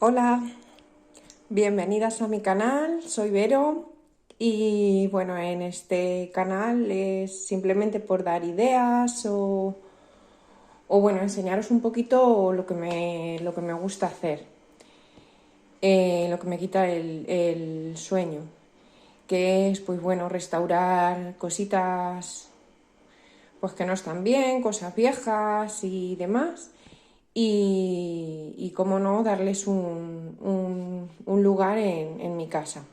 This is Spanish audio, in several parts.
Hola, bienvenidas a mi canal, soy Vero y bueno, en este canal es simplemente por dar ideas o bueno, enseñaros un poquito lo que me gusta hacer, lo que me quita el sueño, que es pues bueno, restaurar cositas pues que no están bien, cosas viejas y demás. Y cómo no, darles un lugar en mi casa.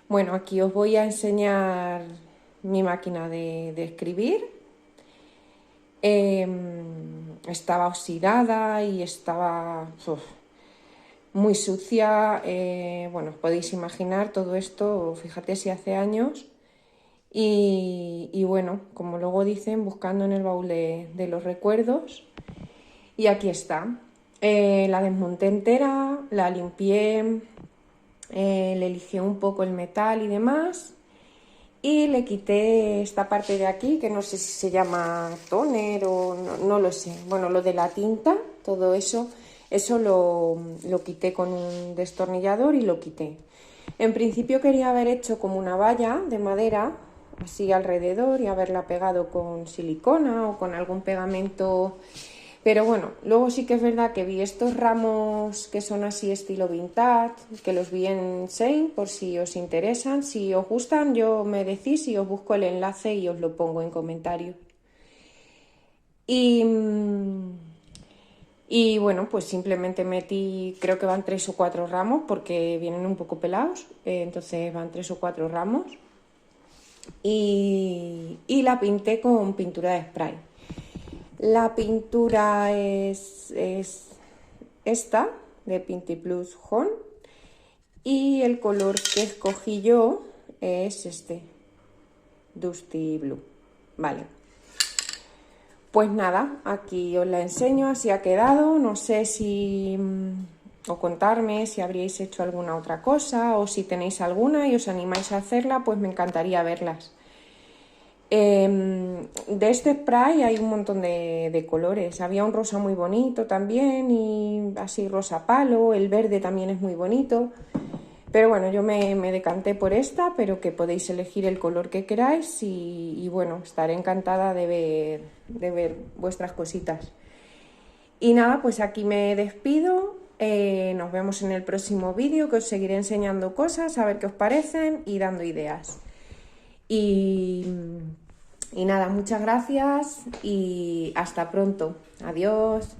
Bueno, aquí os voy a enseñar mi máquina de escribir. Estaba oxidada y estaba muy sucia. Bueno, os podéis imaginar todo esto, fíjate si hace años. Y bueno, como luego dicen, buscando en el baúl de los recuerdos. Y aquí está. La desmonté entera, la limpié, le lijé un poco el metal y demás. Y le quité esta parte de aquí, que no sé si se llama tóner o no lo sé. Bueno, lo de la tinta, todo eso lo quité con un destornillador y lo quité. En principio quería haber hecho como una valla de madera, así alrededor, y haberla pegado con silicona o con algún pegamento. Pero bueno, luego sí que es verdad que vi estos ramos que son así estilo vintage, que los vi en Shein por si os interesan. Si os gustan, yo me decís y os busco el enlace y os lo pongo en comentarios. Y bueno, pues simplemente metí, creo que van 3 o 4 ramos porque vienen un poco pelados, entonces van 3 o 4 ramos. Y la pinté con pintura de spray. La pintura es esta, de Pintiplus Home, y el color que escogí yo es este, Dusty Blue. Vale. Pues nada, aquí os la enseño, así ha quedado. No sé si o contarme si habríais hecho alguna otra cosa o si tenéis alguna y os animáis a hacerla, pues me encantaría verlas. De este spray hay un montón de colores. Había un rosa muy bonito también y así rosa palo, el verde también es muy bonito. Pero bueno, yo me decanté por esta, pero que podéis elegir el color que queráis y bueno, estaré encantada de ver vuestras cositas. Y nada, pues aquí me despido. Nos vemos en el próximo vídeo, que os seguiré enseñando cosas, a ver qué os parecen y dando ideas. Y nada, muchas gracias y hasta pronto. Adiós.